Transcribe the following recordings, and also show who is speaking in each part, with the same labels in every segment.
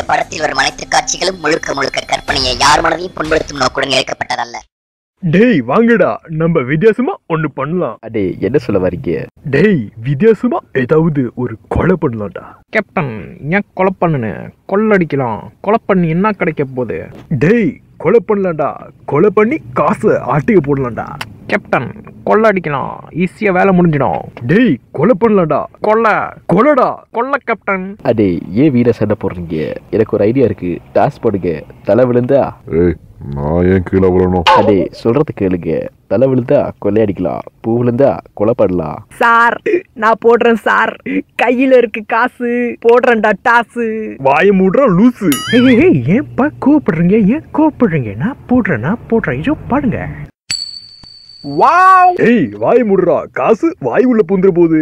Speaker 1: படத்தில் வரும் அனைத்து காட்சிகளும் முழுக்க முழுக்க கற்பனையை யார் மனதையும் புண்படுத்தும் நோக்குடன் இயக்கப்பட்டதல்ல.
Speaker 2: டேய் வாங்கடா, நம்ம வித்தியாசமா ஒண்ணு பண்ணலாம்.
Speaker 3: அடே என்ன சொல்ல வரீங்க?
Speaker 2: டேய் வித்தியாசமா ஏதாவது ஒரு கொலை பண்ணலாம்டா.
Speaker 4: கேப்டன், ஏன் கொலை பண்ணுன்னு? கொள்ளடிக்கலாம். கொலை பண்ணி என்ன கிடைக்க போகுது?
Speaker 2: டேய் கொலை பண்ணலாம்டா. கொலை பண்ணி காசு ஆட்டிய போடலாம்டா.
Speaker 4: கேப்டன், கொள்ளடிக்கலாம். ஈஸியா வேலை முடிஞ்சிடும்.
Speaker 2: டேய் கொலை பண்ணலாம்டா. கொலைடா.
Speaker 4: கொல்ல கேப்டன்.
Speaker 3: அடே ஏன் வீட சண்டை போடுறீங்க? எனக்கு ஒரு ஐடியா இருக்கு. டாஸ் போடுங்க. தலை விழுந்தா
Speaker 5: நான் ஏன் கீழே விழணும்?
Speaker 3: அடே சொல்றது கேளுங்க. தலை விழுந்தா கொள்ளையடிக்கலாம், பூ விழுந்தா கொலை பண்ணலாம்.
Speaker 6: சார் நான் போடுறேன் சார், கையில இருக்கு காசு, போடுறேன்டா டாசு.
Speaker 2: வாய மூடுற லூசு.
Speaker 4: ஏன்பா கோபப்படுறீங்க? ஏன் கோபப்படுறீங்க? நான் போடுறேன் இதோ பாருங்க.
Speaker 6: வாவ்.
Speaker 2: ஏய் வாய் மூடுறா, காசு வாய் உள்ள பூந்துற போகுது.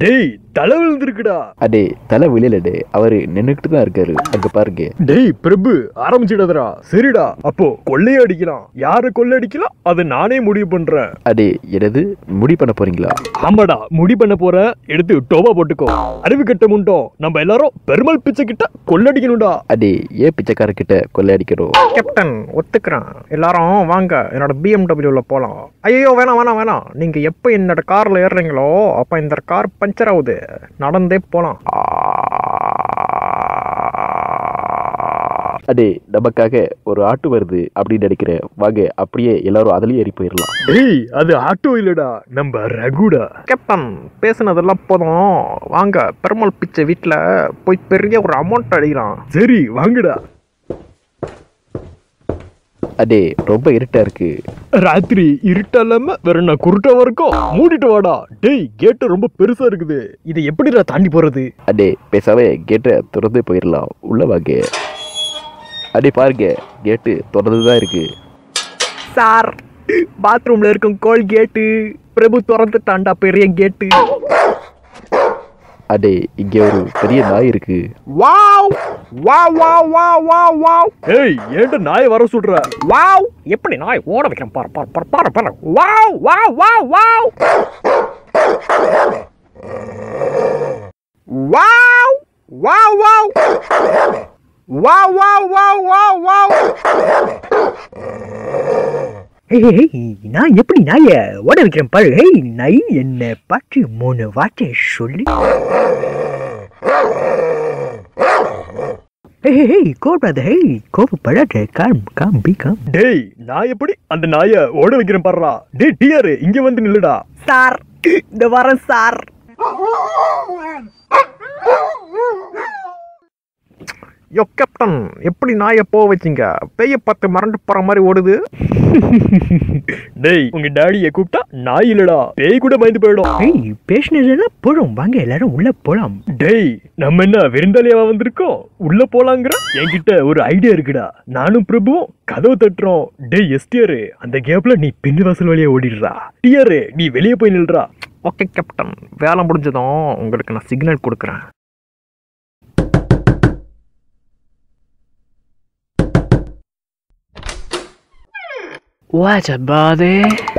Speaker 2: டேய் தலை விழுந்திருக்குடா.
Speaker 3: அடே தலை விழலடே, அவரு நின்னுக்கிட்டு தான் இருக்காரு, அங்க பாருங்க.
Speaker 2: டேய் பிரபு ஆரம்பிச்சிடாதடா. சரிடா, அப்போ கொள்ளைய அடிக்கலாம். யாரு கொள்ளை அடிக்கலாம் அதை நானே முடிவு பண்றேன்.
Speaker 3: அடே என்னது முடி பண்ண போறீங்களா?
Speaker 2: ஆமாடா முடி பண்ண போறேன். எடுத்து டோபா போட்டுக்கோ. அறிவு கட்ட முண்டோம். நம்ம எல்லாரும் பெருமாள் பிச்சை கிட்ட கொள்ளடிக்கணும்டா.
Speaker 3: அடே ஏன் பிச்சைக்கார கிட்ட கொள்ளையடிக்கணும்?
Speaker 4: கேப்டன் ஒத்துக்கிறேன். எல்லாரும் வாங்க என்னோட BMW போலாம். ஐயோ வேணாம். நீங்க எப்ப என்னோட கார்ல ஏறுறீங்களோ அப்ப இந்த கார் பஞ்சர் ஆகுது. நடந்தே போலாம்.
Speaker 3: அடே நமக்காக ஒரு ஆட்டு வருது அப்படின்னு நினைக்கிறேன். வாங்க அப்படியே எல்லாரும் அதுலயே ஏறி போயிடலாம்.
Speaker 2: டேய் அது ஆட்டோ இல்லடா, நம்ம ரகுடா.
Speaker 4: கேப்டன் பேசுனதெல்லாம் போதும். வாங்க பெருமாள் பிச்சை வீட்டுல போய் பெரிய ஒரு அமௌண்ட் அடிக்கலாம்.
Speaker 2: சரி வாங்கடா.
Speaker 3: அடே ரொம்ப இருட்டா இருக்கு.
Speaker 2: ராத்திரி இருட்டா இல்லாம வேற என்ன குருட்டா வரைக்கும் மூடிட்டு வாடா. டேய் கேட்டு ரொம்ப பெருசா இருக்குது. இதை எப்படிடா தாண்டி போறது?
Speaker 3: அடே பேசாம கேட்டை திறந்து போயிடலாம். உள்ள வாங்க. அடே பாருங்க, கேட்டு திறந்துதான் இருக்கு.
Speaker 6: சார் பாத்ரூம்ல இருக்கும் கோல் கேட்டு பிரபு திறந்துட்டான்டா பெரிய கேட்டு.
Speaker 3: அடே இங்க ஒரு பெரிய நாய் இருக்கு.
Speaker 6: Wow wow wow wow wow wow.
Speaker 2: ஏய் ஏன்டா நாயை வர சொல்ற?
Speaker 6: வாவ் எப்படி நாய் ஓட வைக்கிறேன் பாரு. Wow wow wow wow. Wow wow wow. Wow wow wow wow wow. நான் எப்படி நாய ஓட வைக்கிறேன் பாரு. நாய் என்ன பார்த்து 3 வார்த்தை சொல்லி. கோபப்படாத. காம்.
Speaker 2: டேய் நான் எப்படி அந்த நாயை ஓட வைக்கிறேன் பாருடா. டேய் டிஆர் இங்க வந்து நில்லுடா.
Speaker 6: சார் இந்த வரேன் சார்.
Speaker 4: யோ கேப்டன், எப்படி நாயை போக வச்சிங்க? பெய்ய பார்த்து மறந்து போற மாதிரி ஓடுது.
Speaker 2: டேய் உங்க டாடியை கூப்பிட்டா நாய் இல்லடா, பேய் கூட பயந்து போயிடும்.
Speaker 6: பேசினதெல்லாம் போடும். வாங்க எல்லாரும் உள்ள போலாம்.
Speaker 2: டேய் நம்ம என்ன விருந்தாளியாவா வந்திருக்கோம்? உள்ள போலாங்கிற? என்கிட்ட ஒரு ஐடியா இருக்குடா. நானும் பிரபுவும் கதவு தட்டுறோம். டேய் எஸ்டிஆர் அந்த கேப்ல நீ பின்னு வாசல் வழியா ஓடிடுறா. டிஆர் நீ வெளியே போய் நில்றா.
Speaker 4: ஓகே கேப்டன், வேலை முடிஞ்சதும் உங்களுக்கு நான் சிக்னல் கொடுக்குறேன்.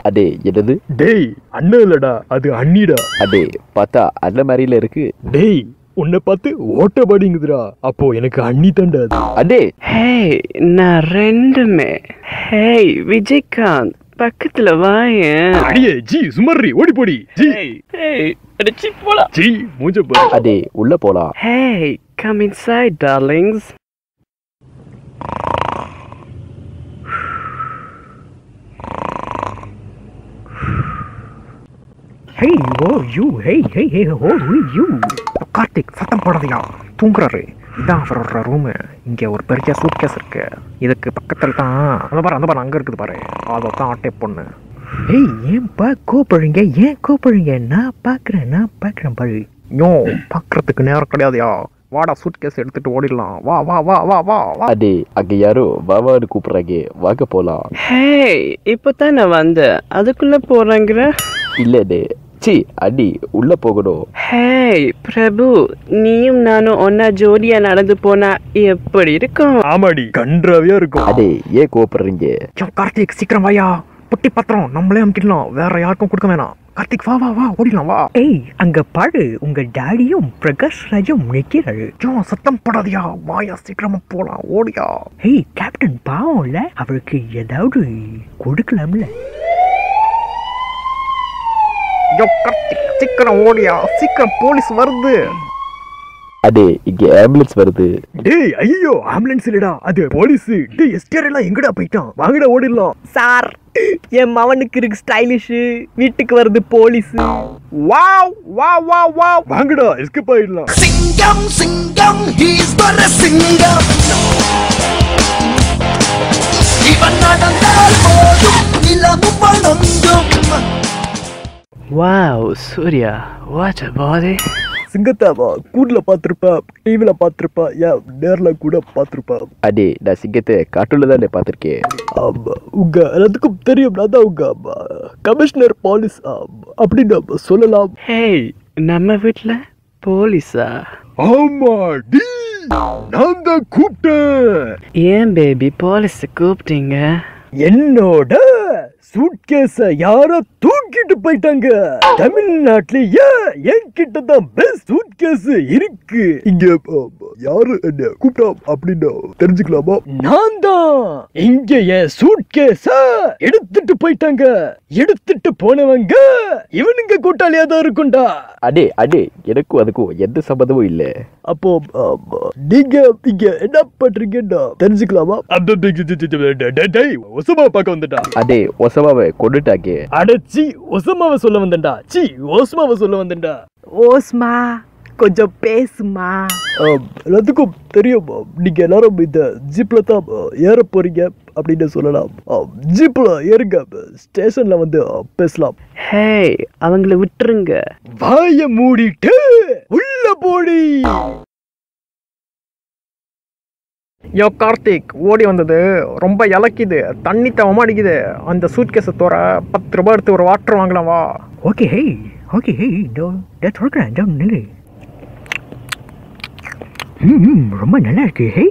Speaker 3: அடே என்னது?
Speaker 2: டேய் அண்ணன் இல்லடா, அது அண்ணிடா.
Speaker 3: அடே பார்த்தா அண்ணன் மாதிரில இருக்கு.
Speaker 2: டேய் உன்னை பார்த்து ஓட்டபாடிங்குதுடா. அப்போ எனக்கு அண்ணி தாண்டாது.
Speaker 3: அடே
Speaker 7: நான் ரெண்டுமே. விஜயகாந்த் பக்கத்துல வாயேன்.
Speaker 2: அடியே ஜி சுமர்ரி ஓடி போடி. ஜி
Speaker 7: அடிச்சி போலாம்.
Speaker 2: ஜி மூஞ்ச பாரு.
Speaker 3: அடே உள்ள போலாம்.
Speaker 7: Come inside darlings.
Speaker 4: கார்த்திக் சத்தம் போடாதீங்க, தூங்குறாரு. இதான் அவரோட ரூமு. இங்கே ஒரு பெரிய சூட்கேஸ் இருக்கு. இதுக்கு பக்கத்தில் தான் அந்த பாரு அங்கே இருக்குது பாரு. அதை தான் ஆட்டே பொண்ணு.
Speaker 6: ஏன்பா கோபப்படுறீங்க? நான் பார்க்குறேன் பாரு.
Speaker 4: யோ பார்க்கறதுக்கு நேரம் கிடையாதுயா. வாடா சூட்கேஸ் எடுத்துட்டு ஓடிடலாம். வா வா வா வா வா வா.
Speaker 3: அடே அங்க யாரோ வாவான்னு கூப்பிடுறாங்க, வாங்க போலாம்.
Speaker 7: இப்பதான் நான் வந்தேன், அதுக்குள்ள போறாங்கிற?
Speaker 3: இல்லடே சி அடி உள்ள போகணும்.
Speaker 7: பிரபு, நீயும் நானும் ஒன்னா ஜோடியா நடந்து போனா எப்படி இருக்கும்?
Speaker 2: ஆமாடி கன்றாவியா இருக்கும்.
Speaker 3: அடே ஏன் கோபப்படுறீங்க?
Speaker 4: கார்த்திக் சீக்கிரம் வாயா. புட்டி பத்திரம் நம்மளே அமுக்கிடலாம், வேற யாருக்கும் கொடுக்க வேணாம். கார்த்திக் வா வா வா ஓடிடலாம் வா.
Speaker 6: ஏய் அங்க பாரு, உங்க டாடியும் பிரகாஷ் ராஜும் நிக்கிறாரு.
Speaker 4: சத்தம் படாதியா, வாயா சீக்கிரமா போலாம் ஓடியா.
Speaker 6: ஏய் கேப்டன் பாவம்ல, அவருக்கு ஏதாவது கொடுக்கலாம்ல.
Speaker 4: கார்த்திக் சீக்கிரம் ஓடியா, சீக்கிரம் போலீஸ் வருது.
Speaker 3: அடே இங்க ஆம்புலன்ஸ் வருது.
Speaker 2: டேய் ஐயோ ஆம்புலன்ஸ் இல்லடா, அது போலீஸ். டேய் எஸ்டிஆர் எல்லாம் எங்கடா போயிட்டான், வாங்கடா ஓடிடலாம்.
Speaker 6: சார் என் மவனுக்கு இருக்கு ஸ்டைலிஷ், வீட்டுக்கு வருது police.
Speaker 4: Wow wow wow wow,
Speaker 2: வாங்கடா எஸ்கேப் ஆயிடலாம்.
Speaker 8: சிங்கம் சிங்கம் ஹீஸ் பர சிங்கம், இவன் நடந்தால் போதும் நிலமும் வணங்கும்.
Speaker 7: Wow, Surya, what a body.
Speaker 2: சிங்கத்தாவா கூட்ல பாத்திருப்பா, டிவில பாத்திருப்பா, ஏன் நேர்ல கூட பாத்திருப்பா.
Speaker 3: அடே நான் சிங்கத்தை காட்டுல தானே பார்த்திருக்கேன்.
Speaker 2: ஆமா உங்க எல்லாத்துக்கும் தெரியும், நான் தான் உங்க கமிஷனர் போலீஸ் அப்படின்னு சொல்லலாம்.
Speaker 7: Hey, நம்ம வீட்ல போலீஸா?
Speaker 2: ஆமா டி, நான் தான் கூப்பிட்டேன்.
Speaker 7: ஏன் பேபி போலீஸ் கூப்பிட்டீங்க?
Speaker 2: என்னோட சூட்கேஸ யாரோ தூக்கிட்டு போயிட்டாங்க. தமிழ்நாட்டிலேயே என்கிட்ட தான் பெஸ்ட் சூட்கேஸ் இருக்கு. இங்க யாரு என்ன கூப்பிட்டா அப்படின்னு தெரிஞ்சுக்கலாமா? நான் தான். இங்க என் சூட்கேஸ எடுத்துட்டு போயிட்டாங்க. எடுத்துட்டு போனவங்க இவனுங்க கூட்டாளியா தான் இருக்கும்டா.
Speaker 3: அடே அடே எனக்கும் அதுக்கும் எந்த சம்பந்தமும் இல்ல.
Speaker 2: அப்போ நீங்க இங்க என்ன பண்றீங்கன்னு தெரிஞ்சுக்கலாமா? ஒசமா பார்க்க வந்துட்டா.
Speaker 3: அடே ஒசமாவை கொண்டுட்டாங்க.
Speaker 2: அடச்சி ஒசமாவை சொல்ல வந்தேன்டா. சி ஒசமாவை சொல்ல வந்தேன்டா.
Speaker 6: ஓஸ்மா கொஞ்சம் பேசுமா.
Speaker 2: எல்லாத்துக்கும் தெரியும், நீங்க எல்லாரும் இந்த ஜீப்ல தான் ஏற போறீங்க அப்படின்னு சொல்லலாம். ஜீப்ல ஏறுங்க, ஸ்டேஷன்ல வந்து பேசலாம்.
Speaker 7: Hey, அவங்கள விட்டுருங்க.
Speaker 2: வாய மூடிட்டு உள்ள போடி.
Speaker 4: கார்த்திக் ஓடி வந்தது ரொம்ப இலக்கிது, தண்ணி தவமா அடிக்குது. அந்த சூட்கேஸை தோற 10 ரூபாய் எடுத்து ஒரு வாட்டர் வாங்கலாம் வா.
Speaker 6: ஓகே ஹே சொல்கிறேன் நில்லு. ரொம்ப நல்லா இருக்கு. ஹே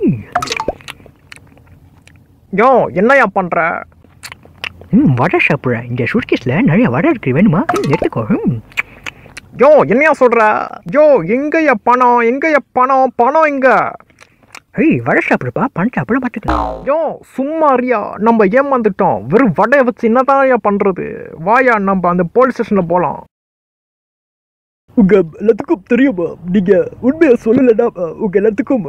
Speaker 4: என்னையா பண்ற?
Speaker 6: வடை சாப்பிட்றேன். இங்கே சூட்கேஸில் நிறைய வடை இருக்கு, வேணுமா? எடுத்துக்கோ.
Speaker 4: என்னையா சொல்ற? எங்கயா பணம், எங்கயா பணம், பணம் எங்க?
Speaker 6: ஏய் வடை சாப்பிடுப்பா, பணம் சாப்பிட மாட்டேங்க.
Speaker 4: சும்மா அறியா, நம்ம ஏமாந்துட்டோம். வெறும் வடையை வச்சு என்னதான் பண்றது? வாயா நம்ம அந்த போலீஸ் ஸ்டேஷன்ல போலாம்.
Speaker 2: உங்க எல்லாத்துக்கும் தெரியும், நீங்க உண்மையை சொல்லலன்னா உங்க எல்லாத்துக்கும்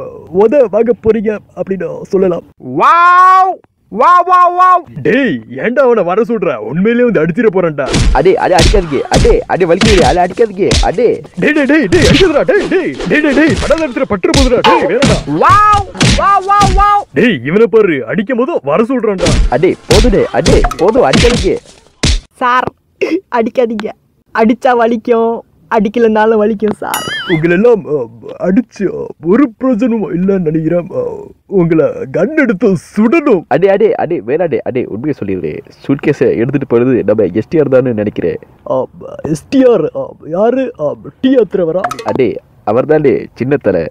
Speaker 2: வாங்க போறீங்க அப்படின்னு சொல்லலாம்.
Speaker 4: Wow wow wow wow.
Speaker 2: டேய் ஏன்டா அவனை வர சொல்ற? உண்மையிலேயே வந்து அடிச்சிட போறேன்டா.
Speaker 3: அடே அடே அடிக்காதீங்க. அடே அடே வலிக்குது. அடே அடிக்காதீங்க. அடே
Speaker 2: டேய் டேய் டேய் டேய் அடிச்சதுடா. டேய் டேய் டேய் டேய் டேய் படாத இடத்துல பட்டு போதுடா. டேய் வேறடா.
Speaker 4: Wow wow wow wow.
Speaker 2: டேய் இவனை பாரு, அடிக்கும் போது வர சொல்றான்டா.
Speaker 3: அடே போதுடே. அடே போதும் அடிக்காதீங்க.
Speaker 6: சார் அடிக்காதீங்க, அடிச்சா வலிக்கும், அடிக்கலனாலும் வலிக்கும் சார்.
Speaker 2: உங்களெல்லாம் அடிச்சு ஒரு பிரயோஜனமும் இல்லைன்னு நினைக்கிறேன். உங்களை கன் எடுத்து சுடணும்.
Speaker 3: அடே அடே அடே வேணாடே. அடே உண்மையை சொல்லிடுறேன், சூட்கேஸை எடுத்துட்டு போறது நம்ம எஸ்டிஆர் தான் நினைக்கிறேன்.
Speaker 2: எஸ்டிஆர் யாரு? டி அத்திரவரா?
Speaker 3: அடே அவர் தானே சின்ன தலை.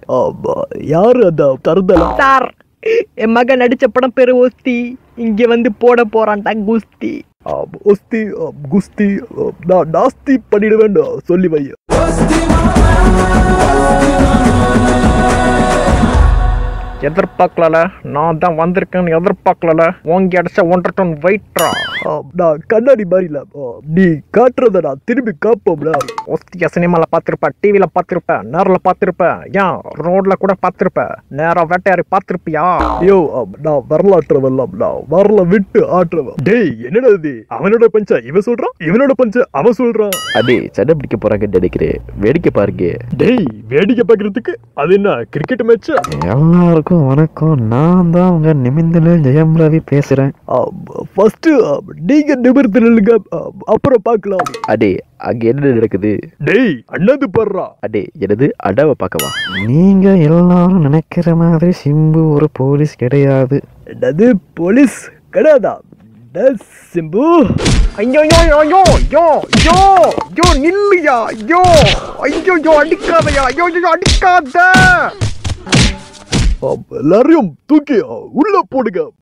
Speaker 2: யாரு அந்த தருதலா?
Speaker 6: சார் என் மகன் நடிச்ச படம் பேரு ஒஸ்தி, இங்க வந்து போட போறான்டா குஸ்தி.
Speaker 2: ஒஸ்தி குஸ்தி நான் நாஸ்தி பண்ணிடுவேன் சொல்லி வை.
Speaker 4: எதிர்பார்க்கல, நான் தான் வந்திருக்கேன்னு எதிர்பார்க்கல. ஓங்கி அடிச்ச 1.5 டன் வெயிட்ரா.
Speaker 2: நான் கண்ணாடி மாதிரில, நீ காட்டுறத நான் திரும்பி காப்போம்ல.
Speaker 4: ஒஸ்திய சினிமால பார்த்திருப்ப, டிவில பார்த்திருப்ப, நேரில் பார்த்திருப்ப, ஏன் ரோட்ல கூட பார்த்திருப்ப, நேரம் வேட்டையாரி பார்த்திருப்பியா?
Speaker 2: ஐயோ நான் வரலாற்றுவெல்லாம், நான் வரல விட்டு ஆற்றுவேன். டேய் என்னடா இது? அவனோட பஞ்ச இவன் சொல்றான், இவனோட பஞ்ச அவன் சொல்றான்.
Speaker 3: அடே சண்டை பிடிக்க போறாங்கன்னு நினைக்கிறேன். வேடிக்கை பாருங்க.
Speaker 2: டேய் வேடிக்கை பார்க்கறதுக்கு அது என்ன கிரிக்கெட் மேட்சா?
Speaker 9: எல்லாருக்கும் வணக்கம், நான் தான் உங்க நிமிந்தல ஜெயம் ரவி பேசுறேன்.
Speaker 2: ஃபர்ஸ்ட் நீங்க நிமிர்ந்து நில்லுங்க, அப்புறம் பார்க்கலாம்.
Speaker 3: அடே அங்க என்ன நடக்குது?
Speaker 2: டேய் அண்ணாது பர்றா.
Speaker 3: அடே எனது அடாவை பார்க்கவா?
Speaker 9: நீங்க எல்லாரும் நினைக்கிற மாதிரி சிம்பு ஒரு போலீஸ் கிடையாது.
Speaker 2: என்னது போலீஸ் கிடையாதா? சிம்பு
Speaker 4: ஐயோ யோ யோ யோ யோ யோ நில்லையா? யோ ஐயோ யோ அடிக்காதயா? யோ யோ அடிக்காத.
Speaker 2: எல்லாரையும் தூக்கி உள்ள போடுங்க.